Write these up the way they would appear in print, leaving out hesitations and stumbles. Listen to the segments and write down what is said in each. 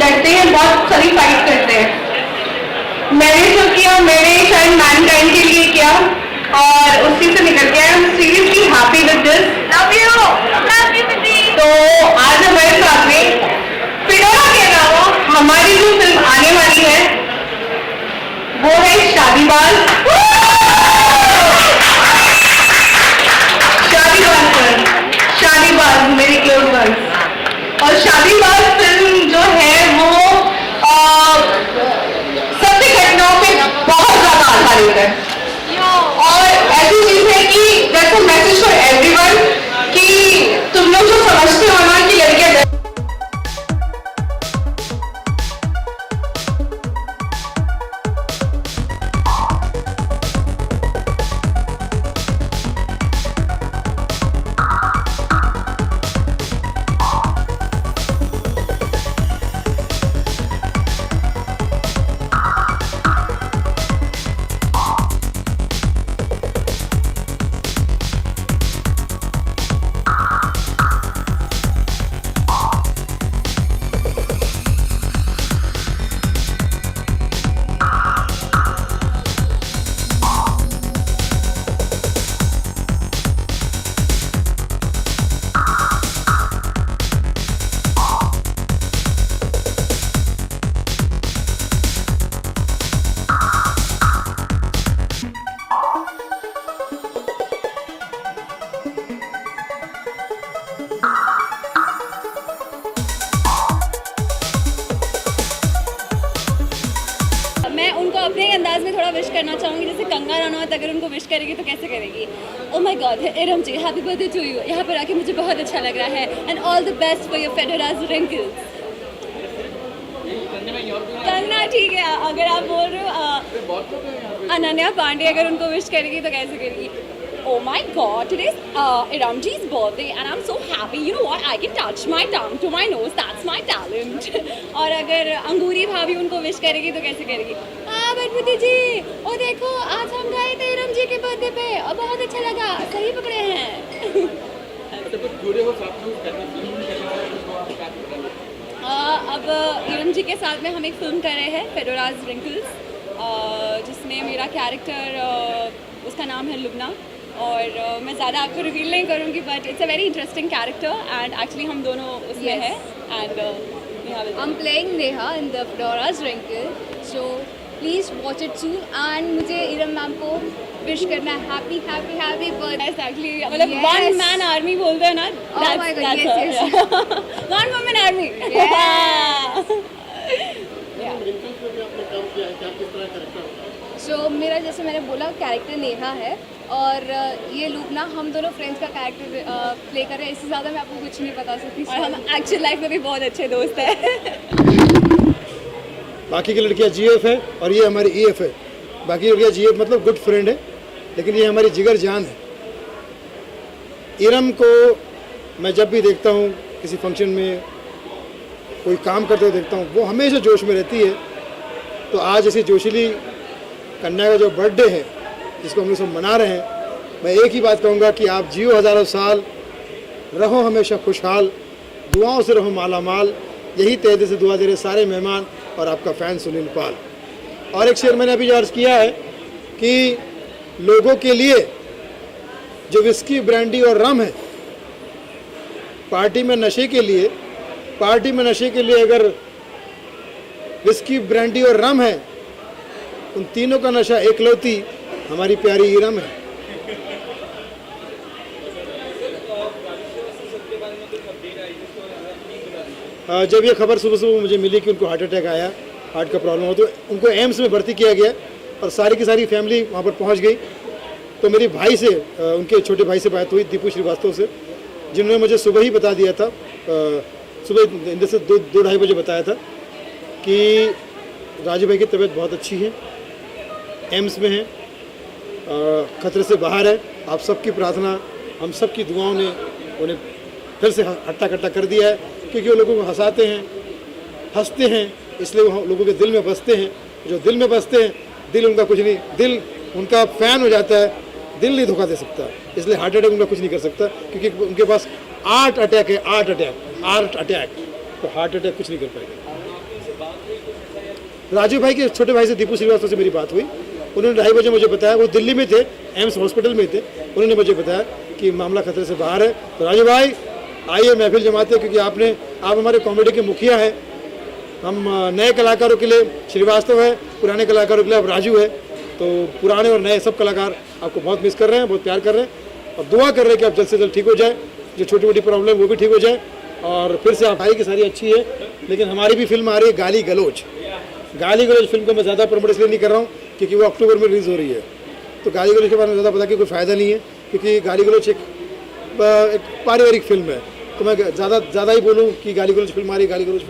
लड़ते हैं, बहुत सारी फाइट करते हैं। मैंने जो किया मैंने शायद मैनकाइंड के लिए किया और उसी से निकल गया। I am seriously happy with this. Love you दीदी। तो आज हमारे साथ में फिडोरा के अलावा हमारी जो फिल्म आने वाली है वो है शादीबाज। शादीबाज मेरे क्लोज वंस। और शादीबाज फिल्म जो है वो सत्य घटनाओं पे बहुत ज्यादा आधारित है और ऐसी चीज है कि that's a message for everyone कि तुम लोग जो समझते हो ना कि लड़कियां अपने अंदाज में थोड़ा विश करना चाहूँगी, जैसे कंगना रनौत अगर उनको विश करेगी तो कैसे करेगी। Oh my God, Iram ji happy birthday to you. यहाँ पर आके मुझे बहुत अच्छा लग रहा है and all the best for your Fedora's wrinkles. Kangana ठीक है, अगर आप बोल रहे हो अनन्या पांडे अगर उनको विश करेगी तो कैसे करेगी। Oh my God, today's Iramji's birthday and I'm so happy. You know what? I can touch my tongue to my nose. That's my talent. और अगर अंगूरी भाभी उनको विश करेगी तो कैसे करेगी। बटपति जी, ओ देखो आज हम गए थे इरम जी के बर्थडे पे और बहुत अच्छा लगा, सही पकड़े हैं। अब इरम जी के साथ में हम एक फिल्म कर रहे हैं फेडोराज रिंकल्स, जिसमें मेरा कैरेक्टर उसका नाम है लुबना और मैं ज़्यादा आपको रिवील नहीं करूँगी but it's a very interesting character and actually हम दोनों उसमें हैं and I am playing Neha in the Fedora's wrinkle, so please watch it soon and मुझे इरम मैम को विश करना है happy happy happy birthday. Actually मतलब वन मैन आर्मी बोलते हैं ना, oh my God, yes yes, one woman army. So मेरा जैसे मैंने बोला कैरेक्टर नेहा है और ये लूबना हम दोनों फ्रेंड्स का कैरेक्टर प्ले कर रहे हैं। इससे ज़्यादा मैं आपको कुछ नहीं बता सकती और हम एक्चुअल लाइफ में भी बहुत अच्छे दोस्त हैं। बाकी की लड़कियाँ जीएफ है और ये हमारी ईएफ है। बाकी लड़कियाँ जीएफ मतलब गुड फ्रेंड है, लेकिन ये हमारी जिगर जान है। इरम को मैं जब भी देखता हूँ किसी फंक्शन में कोई काम करते हुए देखता हूँ, वो हमेशा जोश में रहती है। तो आज ऐसी जोशीली कन्या का जो बर्थडे है जिसको हम लोग सब मना रहे हैं, मैं एक ही बात कहूँगा कि आप जियो हज़ारों साल, रहो हमेशा खुशहाल, दुआओं से रहो माला माल। यही तहे दिल से दुआ दे रहे सारे मेहमान और आपका फ़ैन सुनील पाल। और एक शेर मैंने अभी अर्ज़ किया है कि लोगों के लिए जो विस्की ब्रांडी और रम है, पार्टी में नशे के लिए अगर विस्की ब्रांडी और रम है, उन तीनों का नशा एकलौती हमारी प्यारी इरम है। जब ये खबर सुबह सुबह मुझे मिली कि उनको हार्ट अटैक आया, हार्ट का प्रॉब्लम हो, तो उनको एम्स में भर्ती किया गया और सारी की सारी फैमिली वहाँ पर पहुँच गई। तो मेरे भाई से, उनके छोटे भाई से बात हुई, दीपू श्रीवास्तव से, जिन्होंने मुझे सुबह ही बता दिया था, सुबह जैसे 2-2:30 बजे बताया था कि राजू भाई की तबीयत बहुत अच्छी है, एम्स में है, खतरे से बाहर है। आप सबकी प्रार्थना, हम सब की दुआओं ने उन्हें फिर से हट्टा कट्टा कर दिया है, क्योंकि वो लोगों को हंसाते हैं, हंसते हैं, इसलिए वो लोगों के दिल में बसते हैं। जो दिल में बसते हैं, दिल उनका कुछ नहीं, दिल उनका फ़ैन हो जाता है, दिल नहीं धोखा दे सकता, इसलिए हार्ट अटैक उनका कुछ नहीं कर सकता, क्योंकि उनके पास 8 अटैक है, 8 अटैक, तो हार्ट अटैक कुछ नहीं कर पाएगा। राजू भाई के छोटे भाई से दीपू श्रीवास्तव से मेरी बात हुई, उन्होंने 2:30 बजे मुझे बताया, वो दिल्ली में थे, एम्स हॉस्पिटल में थे, उन्होंने मुझे बताया कि मामला खतरे से बाहर है। तो राजू भाई आइए महफिल जमाते, क्योंकि आप हमारे कॉमेडी के मुखिया हैं। हम नए कलाकारों के लिए श्रीवास्तव है, पुराने कलाकारों के लिए अब राजू है। तो पुराने और नए सब कलाकार आपको बहुत मिस कर रहे हैं, बहुत प्यार कर रहे हैं और दुआ कर रहे हैं कि आप जल्द से जल्द ठीक हो जाए, जो छोटी मोटी प्रॉब्लम वो भी ठीक हो जाए और फिर से आप भाई की सारी अच्छी है। लेकिन हमारी भी फिल्म आ रही है गाली गलोच फिल्म को मैं ज़्यादा प्रमोट इसलिए नहीं कर रहा हूँ क्योंकि वो अक्टूबर में रिलीज़ हो रही है। तो गाली गलोच के बारे में ज़्यादा पता कि कोई फ़ायदा नहीं है, क्योंकि गाली गलोच एक पारिवारिक फिल्म है। तो मैं ज़्यादा ही बोलूँ कि गाली गलोच फिल्म आ रही है, गाली गलोच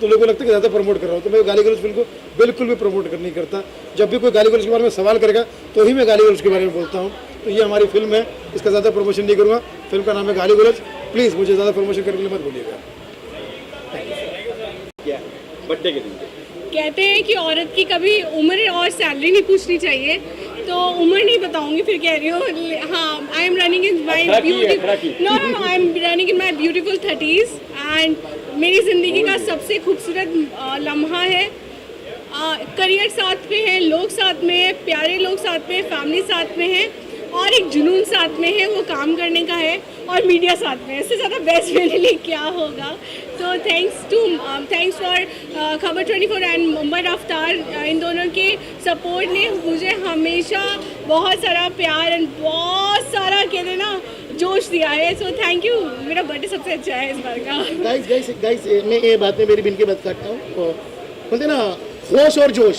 तो लोगों को लगता है कि ज़्यादा प्रमोट कर रहा हूँ। तो मैं गाली गलोच फिल्म को बिल्कुल भी प्रमोट नहीं करता। जब भी कोई गाली गलोच के बारे में सवाल करेगा तो ही मैं गाली गलोच के बारे में बोलता हूँ। तो ये हमारी फिल्म है, इसका ज़्यादा प्रमोशन नहीं करूँगा। फिल्म का नाम है गाली गलोच, प्लीज़ मुझे ज़्यादा प्रमोशन करने के लिए मत बोलिएगा। बर्थडे के दिन कहते हैं कि औरत की कभी उम्र और सैलरी नहीं पूछनी चाहिए, तो उम्र नहीं बताऊंगी, फिर कह रही हूँ। हाँ, I am running in my no I am running in my beautiful 30s and मेरी ज़िंदगी का सबसे खूबसूरत लम्हा है। करियर साथ में है, लोग साथ में है, प्यारे लोग साथ में है, फैमिली साथ में है और एक जुनून साथ में है, वो काम करने का है और मीडिया साथ में है। इससे ज़्यादा बेस्ट मेरे लिए क्या होगा। तो थैंक्स फॉर खबर 24 एंड मुंबई रफ्तार, इन दोनों के सपोर्ट ने मुझे हमेशा बहुत सारा प्यार एंड बहुत सारा कहते ना जोश दिया है। सो थैंक यू। मेरा बर्थडे सबसे अच्छा है इस बार का। गाइस मैं ये बात में मेरी बिन की बात काटता हूँ। बोलते ना होश और जोश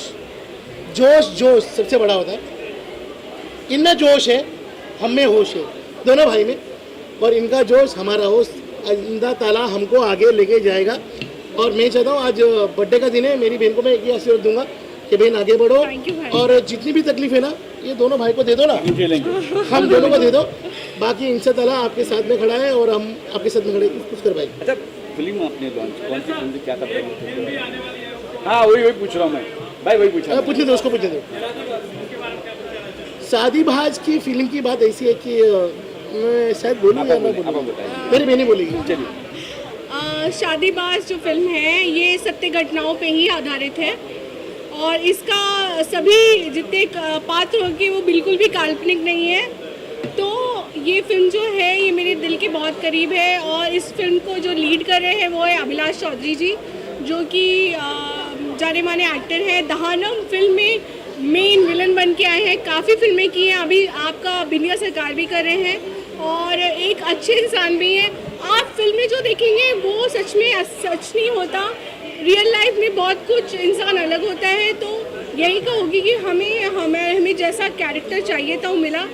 सबसे बड़ा होता है। इनमें जोश है, हम में होश है, दोनों भाई में। और इनका जोश हमारा होश अल्लाह ताला हमको आगे लेके जाएगा। और मैं चाहता हूँ आज बर्थडे का दिन है, मेरी बहन को मैं एक ही आशीर्वाद दूंगा कि बहन आगे बढ़ो और जितनी भी तकलीफ है ना ये दोनों भाई को दे दो ना, हम दोनों को दे दो। बाकी इंशाअल्लाह ताला आपके साथ में खड़ा है और हम आपके साथ में खड़े कुछ कर पाएंगे। अच्छा, फिल्म आपने लॉन्च कौन सी फिल्म क्या कर रहे हैं? हाँ वही पूछ रहा हूँ मैं भाई, वही पूछ रहा हूँ। पूछने दो, उसको पूछने दो। शादीबाज की फिल्म की बात ऐसी है कि मैं शायद बोलूँ या ना बोलूँ, मेरी बहनी बोलेगी। चलिए। शादीबाज जो फिल्म है ये सत्य घटनाओं पे ही आधारित है और इसका सभी जितने पात्र होंगे वो बिल्कुल भी काल्पनिक नहीं है। तो ये फिल्म जो है ये मेरे दिल के बहुत करीब है और इस फिल्म को जो लीड कर रहे हैं वो है अभिलाष चौधरी जी, जो कि जाने माने एक्टर है। दहानम फिल्म में मेन विलन बन के आए हैं, काफ़ी फिल्में की हैं, अभी आपका बिनिया सरकार भी कर रहे हैं और एक अच्छे इंसान भी हैं। आप फिल्में जो देखेंगे वो सच में सच नहीं होता, रियल लाइफ में बहुत कुछ इंसान अलग होता है। तो यही कहूँगी कि हमें जैसा कैरेक्टर चाहिए था वो मिला।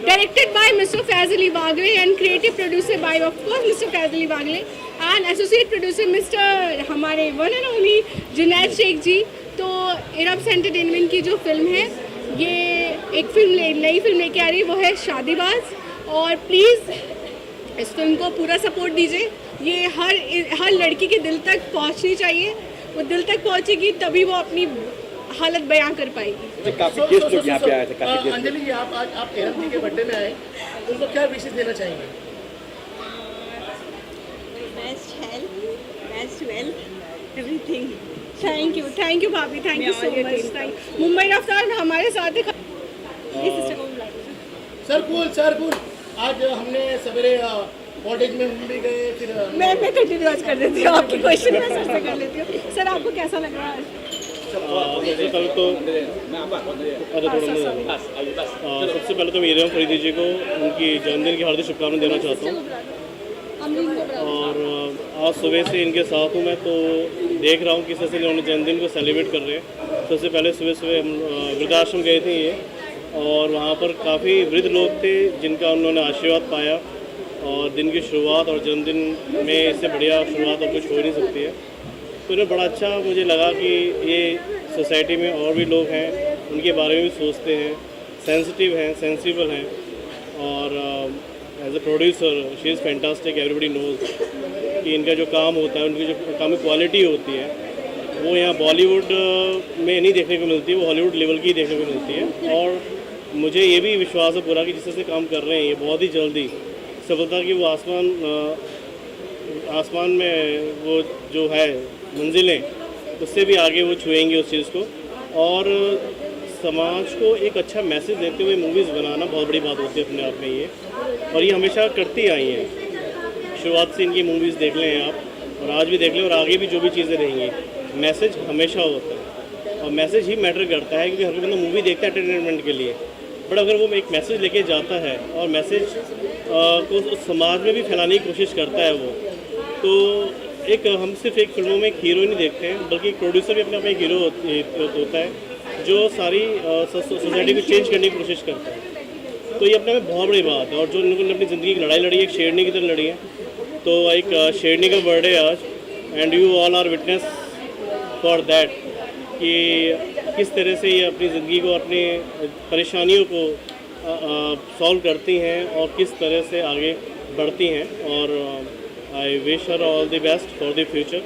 Directed by mister Faiz Ali Wagle and creative producer by of course mister Faiz Ali Wagle and associate producer mister हमारे one and only Junaid Shaikh ji. तो इरब्स एंटरटेनमेंट की जो फिल्म है ये एक नई फिल्म लेके आ रही है, वो है शादीबाज। और प्लीज़ इस फिल्म को पूरा सपोर्ट दीजिए। ये हर लड़की के दिल तक पहुंचनी चाहिए, वो दिल तक पहुंचेगी तभी वो अपनी हालत बयां कर पाएगी। काफी गेस्ट लोग यहाँ पे आए थे, काफी गेस्ट। अंजलि जी आप एरम जी के बर्थडे में आए, उनको क्या विशेष देना चाहेंगे? Best health, best wealth, everything. Thank you भाभी, thank you so much. Mumbai रफ्तार हमारे साथ है। सर कूल आज हमने सवेरे कॉलेज में हम भी गए, फिर मैं कंटिन्यू कर देती हूँ आपके क्वेश्चन में सर से कर लेती हूँ। सर आपको कैसा लग रहा है? सबसे पहले तो मीरम फरीदी जी को उनकी जन्मदिन की हार्दिक शुभकामनाएं देना चाहता हूँ। और आज सुबह से इनके साथ हूँ मैं, तो देख रहा हूँ किस तरह से इन्होंने जन्मदिन को सेलिब्रेट कर रहे हैं। सबसे पहले सुबह हम वृद्धाश्रम गए थे ये, और वहाँ पर काफ़ी वृद्ध लोग थे जिनका उन्होंने आशीर्वाद पाया। और दिन की शुरुआत और जन्मदिन में इससे बढ़िया शुरुआत और कुछ हो नहीं सकती है। तो इन्हें बड़ा अच्छा मुझे लगा कि ये सोसाइटी में और भी लोग हैं, उनके बारे में भी सोचते हैं, सेंसिटिव हैं, सेंसिबल हैं। और as a producer she is fantastic. Everybody knows कि इनका जो काम होता है, उनकी जो काम की क्वालिटी होती है वो यहाँ बॉलीवुड में नहीं देखने को मिलती है, वो हॉलीवुड लेवल की देखने को मिलती है। और मुझे ये भी विश्वास है पूरा कि जिस तरह से काम कर रहे हैं ये बहुत ही जल्दी सफलता की वो आसमान में वो जो है मंजिलें उससे भी आगे वो छुएंगे उस चीज़ को। और समाज को एक अच्छा मैसेज देते हुए मूवीज़ बनाना बहुत बड़ी बात होती है अपने आप में ये, और ये हमेशा करती आई हैं। शुरुआत से इनकी मूवीज़ देख लें आप, और आज भी देख लें, और आगे भी जो भी चीज़ें रहेंगी, मैसेज हमेशा होता है और मैसेज ही मैटर करता है, क्योंकि हर कोई बंदा मूवी देखता है एंटरटेनमेंट के लिए, बट अगर वो एक मैसेज लेके जाता है और मैसेज को उस समाज में भी फैलाने की कोशिश करता है वो, तो एक हम सिर्फ एक फिल्मों में एक हीरो नहीं देखते हैं, बल्कि एक प्रोड्यूसर भी अपने आप में एक हीरो होता है जो सारी सोसाइटी को चेंज करने की कोशिश करता है। तो ये अपने में बहुत बड़ी बात है। और जो उन्होंने अपनी ज़िंदगी की लड़ाई लड़ी है, एक शेरनी की तरह लड़ी है। तो एक शेरनी का बर्थडे आज, and you all are witness for that कि किस तरह से ये अपनी ज़िंदगी को, अपनी परेशानियों को सॉल्व करती हैं और किस तरह से आगे बढ़ती हैं। और I wish her all the best for the future,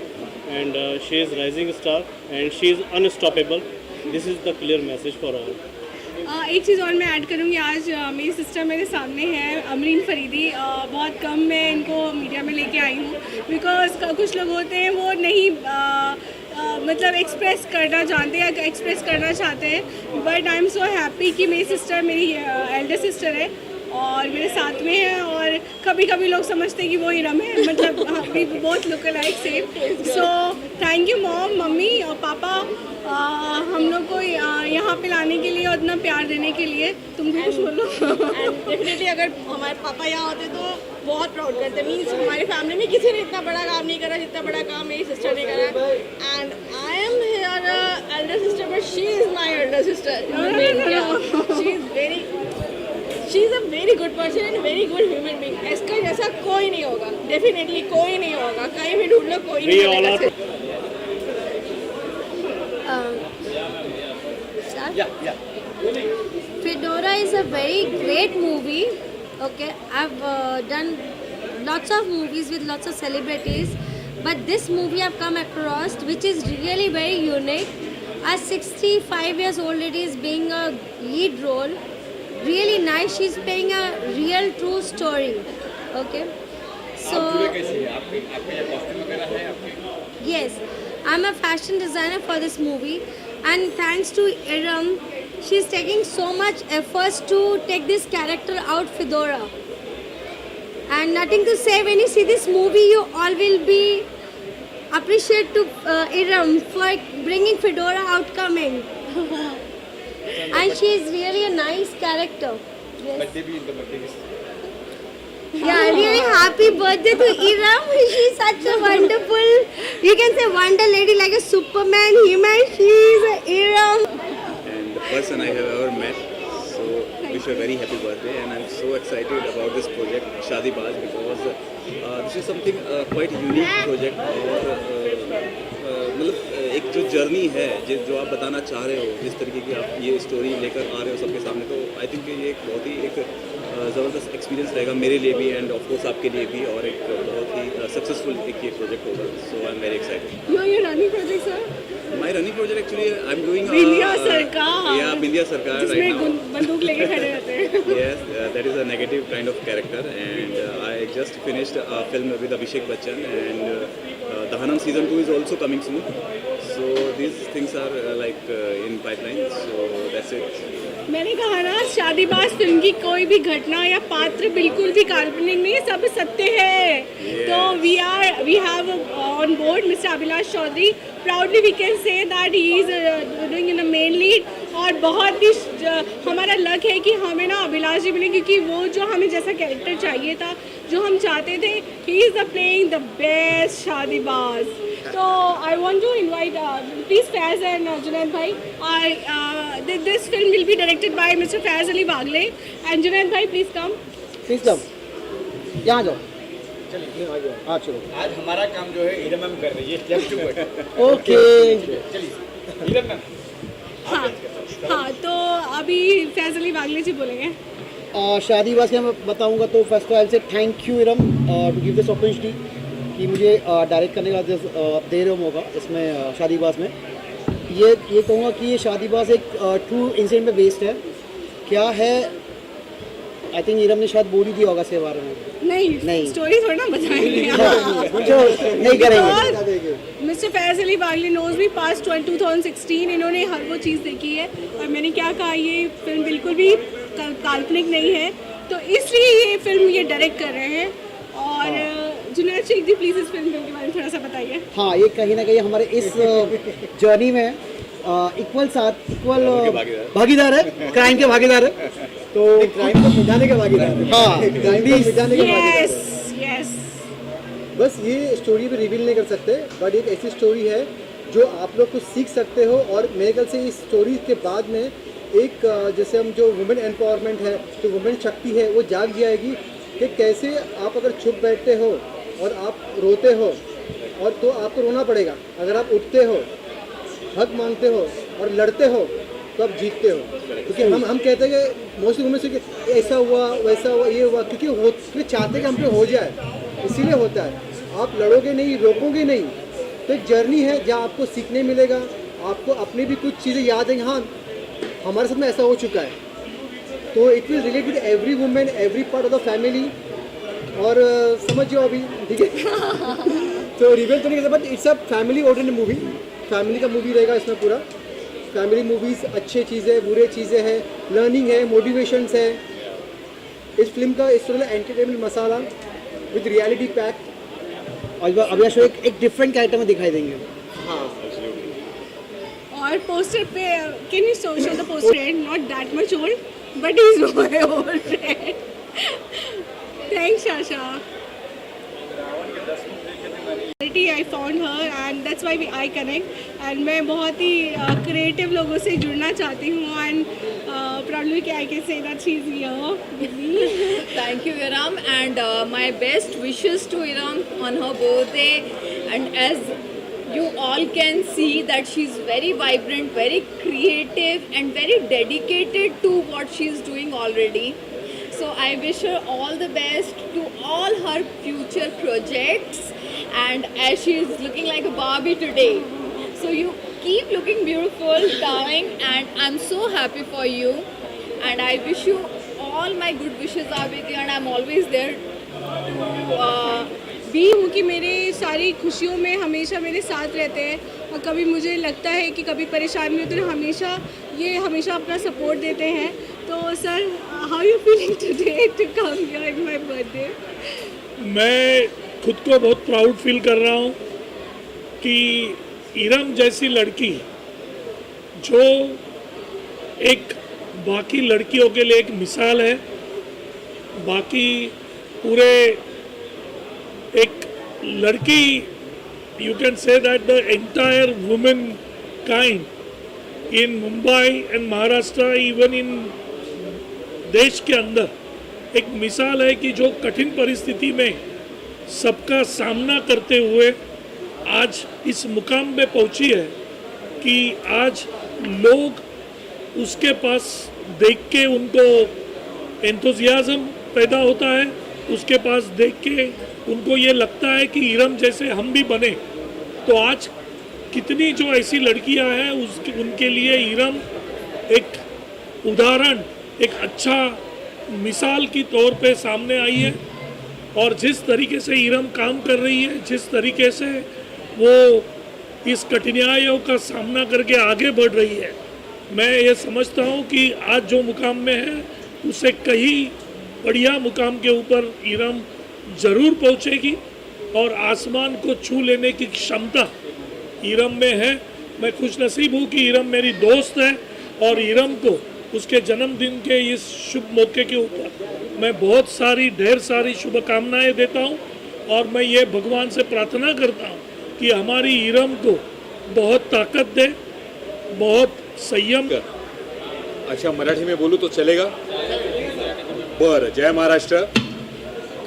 and she is rising star and she is unstoppable. This is the clear message for all. एक चीज़ और मैं ऐड करूँगी, आज मेरी सिस्टर मेरे सामने है, अमरीन फरीदी। बहुत कम मैं इनको मीडिया में लेके आई हूँ, बिकॉज कुछ लोग होते हैं वो नहीं मतलब एक्सप्रेस करना जानते हैं, एक्सप्रेस करना चाहते हैं, but I am so happy कि मेरी सिस्टर मेरी एल्डर सिस्टर है और मेरे साथ में है। और कभी कभी लोग समझते हैं कि वो इरम है, मतलब we both look alike same. So thank you mom, मम्मी और पापा, हम लोग को यहाँ पे लाने के लिए और इतना प्यार देने के लिए। तुम भी कुछ बोलो। डेफिनेटली अगर हमारे पापा यहाँ होते तो बहुत प्राउड करते। मीन्स हमारी फैमिली में किसी ने इतना बड़ा काम नहीं करा जितना बड़ा काम मेरी सिस्टर ने करा। And I am here Elder sister, but she is my elder sister. She is a very good person and very good human being. इसका जैसा कोई नहीं होगा, डेफिनेटली कोई नहीं होगा, कहीं भी ढूंढ लो कोई नहीं होगा। Fedora is a very great movie. Okay, I've done lots of movies with lots of celebrities, but this movie I've come across, which is really very unique. A 65 years old lady is being a lead role. Really nice. She's playing a real true story. Okay, so yes, I'm a fashion designer for this movie, and thanks to Iram, she's taking so much efforts to take this character out, Fedora. And nothing to say, when you see this movie, you all will be appreciate to Iram for bringing Fedora out coming. And she is really a nice character. Yes. Yeah, really happy birthday to Iram. She's such a wonderful, you can say wonder lady, like a Superman, He-Man. She's a Iram. And the person I have ever met. So wish you a very happy birthday, and I'm so excited about this project, Shadi Baaz, because this is something quite unique project. और मतलब एक जो journey है जो आप बताना चाह रहे हो, जिस तरीके की आप ये स्टोरी लेकर आ रहे हो सबके सामने, तो आई थिंक ये एक बहुत ही एक ज़बरदस्त एक्सपीरियंस रहेगा मेरे लिए भी एंड ऑफ कोर्स आपके लिए भी, और एक बहुत ही सक्सेसफुल एक ये प्रोजेक्ट होगा। So I am very excited. Your running project, sir? My running project actually I'm doing बिंदिया सरकार। Yeah, बिंदिया सरकार right जिसमें now. बंदूक लेके खड़े रहते हैं। Yes, that is a negative kind of character, and I just finished a film with Abhishek Bachchan, and Dahanam season 2 is also coming soon. So these things are like in pipeline. So that's it. मैंने कहा ना, शादीबाज film की कोई भी घटना या पात्र बिल्कुल भी काल्पनिक नहीं है, सब सत्य है। तो we have on board Mr. Abhilash Chaudhary. Proudly we can say that he is doing in the main lead. और बहुत ही हमारा लक है कि हमें ना अभिलाष जी मिले, क्योंकि वो जो हमें जैसा कैरेक्टर चाहिए था, जो हम चाहते थे, he is playing the best शादीबाज। So I want to invite please Faiz and Junaid bhai. This film will be directed by Mr. Faiz Ali Bagle, and Junaid bhai, please come. Please come, यहाँ जाओ। हाँ चलो। आज हमारा काम जो है Iram ma'am कर रही है, लेफ्ट टू वर्ड। ओके, चलिए इरम मैम। हाँ, तो अभी फैज अली बागले जी बोलेंगे। शादीबाज के मैं बताऊंगा तो फर्स्ट ऑफ ऑल से thank you Iram to give this opportunity कि मुझे डायरेक्ट करने का दे रहे हो मौका इसमें शादीबाज में। ये कहूँगा कि ये शादीबाज एक ट्रू इंसिडेंट पे बेस्ड है। क्या है, आई थिंक इरम ने शायद बोल ही दिया होगा इसके बारे में। नहीं, स्टोरी थोड़ा ना बताएंगे। कुछ नहीं करेंगे। मिस्टर फैज अली शिल्पी बागली नोज मी पास्ट 2016, इन्होंने हर वो चीज़ देखी है और मैंने क्या कहा, ये फिल्म बिल्कुल भी काल्पनिक नहीं है, तो इसलिए ये फिल्म ये डायरेक्ट कर रहे हैं। और जुनैद शेख जी प्लीज़ इस फिल्म के बारे में थोड़ा सा बताइए। हाँ, ये कहीं ना कहीं हमारे इस जर्नी में इक्वल भागीदार है, क्राइम के भागीदार है, तो क्राइम को मिटाने के भागीदार है। हाँ, क्राइम को मिटाने के भागीदार है। यस बस ये स्टोरी भी रिवील नहीं कर सकते, बट एक ऐसी स्टोरी है जो आप लोग कुछ सीख सकते हो। और मेरे ख्याल से इस स्टोरी के बाद में एक जैसे हम जो वुमेन एम्पावरमेंट है, जो वुमेन शक्ति है, वो जाग जाएगी कि कैसे आप अगर चुप बैठते हो और आप रोते हो और तो आपको रोना पड़ेगा, अगर आप उठते हो, हक मांगते हो और लड़ते हो तो आप जीतते हो। क्योंकि हम कहते हैं कि मोस्टली वुमेन से कि ऐसा हुआ वैसा हुआ ये हुआ, क्योंकि चाहते कि हम पे हो जाए, इसीलिए होता है। आप लड़ोगे नहीं, रोकोगे नहीं, तो एक जर्नी है जहाँ आपको सीखने मिलेगा, आपको अपनी भी कुछ चीज़ें याद हैं, हाँ हमारे साथ में ऐसा हो चुका है, तो it will relate with every women, every part of the family. और समझ जाओ अभी, ठीक है। तो रिवेल तो नहीं कहता, but it's a family oriented movie, family का मूवी रहेगा इसमें पूरा। फैमिली मूवीज़ अच्छी चीज़ें, बुरे चीज़ें हैं, लर्निंग है, मोटिवेशंस है। इस फिल्म का इस तरह entertainment masala with reality pack. और अभी शो एक डिफरेंट कैरेक्टर में दिखाई देंगे। हाँ, और पोस्टर पे can you show the poster, not that much old but he is old. Thanks Asha. I found her and that's why I connect and मैं बहुत ही क्रिएटिव लोगों से जुड़ना चाहती हूँ and probably I can say that she's here with me. Thank you, Iram, and my best wishes to Iram on her birthday. And as you all can see that she's very vibrant, very creative, and very dedicated to what she's doing already. So I wish her all the best to all her future projects. And as she is looking like a Barbie today, so you keep looking beautiful, darling, and I'm so happy for you. And I wish you all my good wishes are with you, and I'm always there to भी हूँ कि मेरे सारी खुशियों में हमेशा मेरे साथ रहते हैं, और कभी मुझे लगता है कि कभी परेशानी होती है ये हमेशा अपना सपोर्ट देते हैं। तो sir, how you feeling today to come here in my birthday? मैं खुद को बहुत प्राउड फील कर रहा हूँ कि इरम जैसी लड़की जो एक बाकी लड़कियों के लिए एक मिसाल है, बाकी पूरे एक लड़की, you can say that the entire women kind in Mumbai and Maharashtra, even in देश के अंदर एक मिसाल है कि जो कठिन परिस्थिति में सबका सामना करते हुए आज इस मुकाम पे पहुंची है कि आज लोग उसके पास देख के उनको एंथुजियाज्म पैदा होता है, उसके पास देख के उनको ये लगता है कि इरम जैसे हम भी बने। तो आज कितनी जो ऐसी लड़कियां हैं उनके लिए इरम एक उदाहरण, एक अच्छा मिसाल की तौर पे सामने आई है। और जिस तरीके से इरम काम कर रही है, जिस तरीके से वो इस कठिनाइयों का सामना करके आगे बढ़ रही है, मैं ये समझता हूँ कि आज जो मुकाम में है उससे कहीं बढ़िया मुकाम के ऊपर इरम ज़रूर पहुँचेगी और आसमान को छू लेने की क्षमता इरम में है। मैं खुशनसीब हूँ कि इरम मेरी दोस्त है और इरम को उसके जन्मदिन के इस शुभ मौके के ऊपर मैं बहुत सारी ढेर सारी शुभकामनाएं देता हूं। और मैं ये भगवान से प्रार्थना करता हूं कि हमारी इरम को बहुत ताकत दे, बहुत संयम। अच्छा, मराठी में बोलू तो चलेगा? बरं, जय महाराष्ट्र।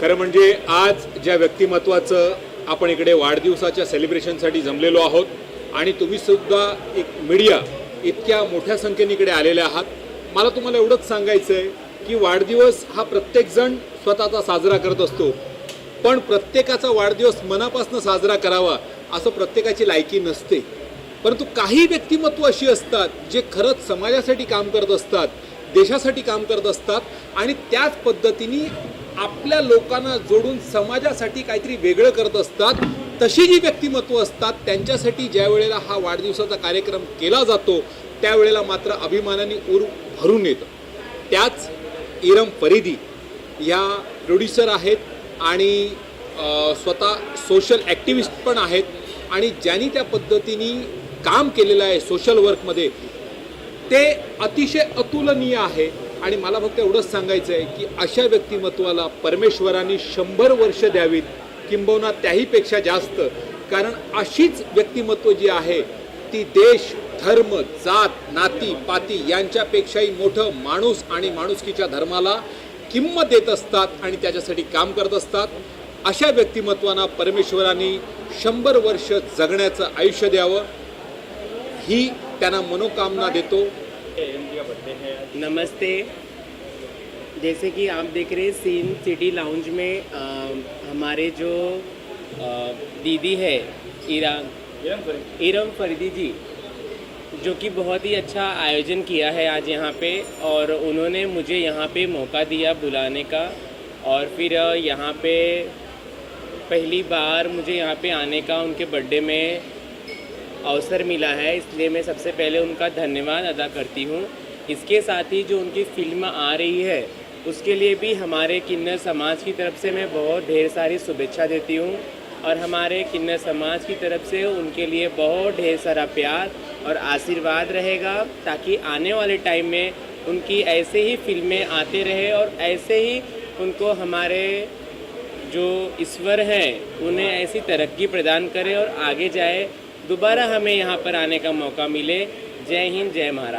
खरं म्हणजे आज ज्या व्यक्तिमत्वाचं आपण इकडे वाढदिवसाच्या सेलिब्रेशनसाठी जमलेलो आहोत आणि तुम्ही सुद्धा एक मीडिया इतक्या मोठ्या संख्येने इकडे आलेले आहात, मला तुम्हाला एवढंच सांगायचं आहे की वाढदिवस हा प्रत्येकजण स्वतःचा साजरा करत असतो, पण प्रत्येकाचा वाढदिवस मनापासून साजरा करावा असं प्रत्येकाची लायकी नसते। परंतु काही व्यक्तिमत्व अशी असतात जे खरंच समाजासाठी काम करत असतात, देशासाठी काम करत असतात आणि त्याच पद्धतीने आपल्या लोकांना जोडून समाजासाठी काहीतरी वेगळं करत असतात। तशी जी व्यक्तिमत्व असतात त्यांच्यासाठी ज्या वेळेला हा वाढदिवसाचा कार्यक्रम केला जातो त्यावेळेला मात्र अभिमानाने ऊर भरून येतं. त्याच इरम फरीदी या प्रोड्युसर आहेत आणि स्वतः सोशल ॲक्टिव्हिस्ट पण आहेत आणि ज्यांनी त्या पद्धतीने काम केलेलं आहे सोशल वर्कमध्ये ते अतिशय अतुलनीय आहे. आणि मला फक्त एवढंच सांगायचं आहे की अशा व्यक्तिमत्वाला परमेश्वराने 100 वर्ष द्यावीत किंबहुना त्याहीपेक्षा जास्त. कारण अशीच व्यक्तिमत्व जी आहे ती देश, धर्म, जात, नाती पाती यांच्यापेक्षाही मोठं माणूस आणि माणुसकीच्या धर्माला किंमत देत असतात आणि त्याच्यासाठी काम करत असतात. अशा व्यक्तिमत्वांना परमेश्वराने 100 वर्ष जगण्याचं आयुष्य द्यावं ही त्यांना मनोकामना देतो. नमस्ते. जैसे कि आप देख रहे हैं सीन सिटी लाउंज में हमारे जो दीदी है इरम फरीदी जी जो कि बहुत ही अच्छा आयोजन किया है आज यहाँ पे और उन्होंने मुझे यहाँ पे मौका दिया बुलाने का और फिर यहाँ पे पहली बार मुझे यहाँ पे आने का उनके बर्थडे में अवसर मिला है इसलिए मैं सबसे पहले उनका धन्यवाद अदा करती हूँ. इसके साथ ही जो उनकी फिल्म आ रही है उसके लिए भी हमारे किन्नर समाज की तरफ से मैं बहुत ढेर सारी शुभेच्छा देती हूँ और हमारे किन्नर समाज की तरफ से उनके लिए बहुत ढेर सारा प्यार और आशीर्वाद रहेगा ताकि आने वाले टाइम में उनकी ऐसे ही फिल्में आते रहे और ऐसे ही उनको हमारे जो ईश्वर हैं उन्हें ऐसी तरक्की प्रदान करे और आगे जाए दोबारा हमें यहाँ पर आने का मौका मिले. जय हिंद, जय महाराष्ट्र.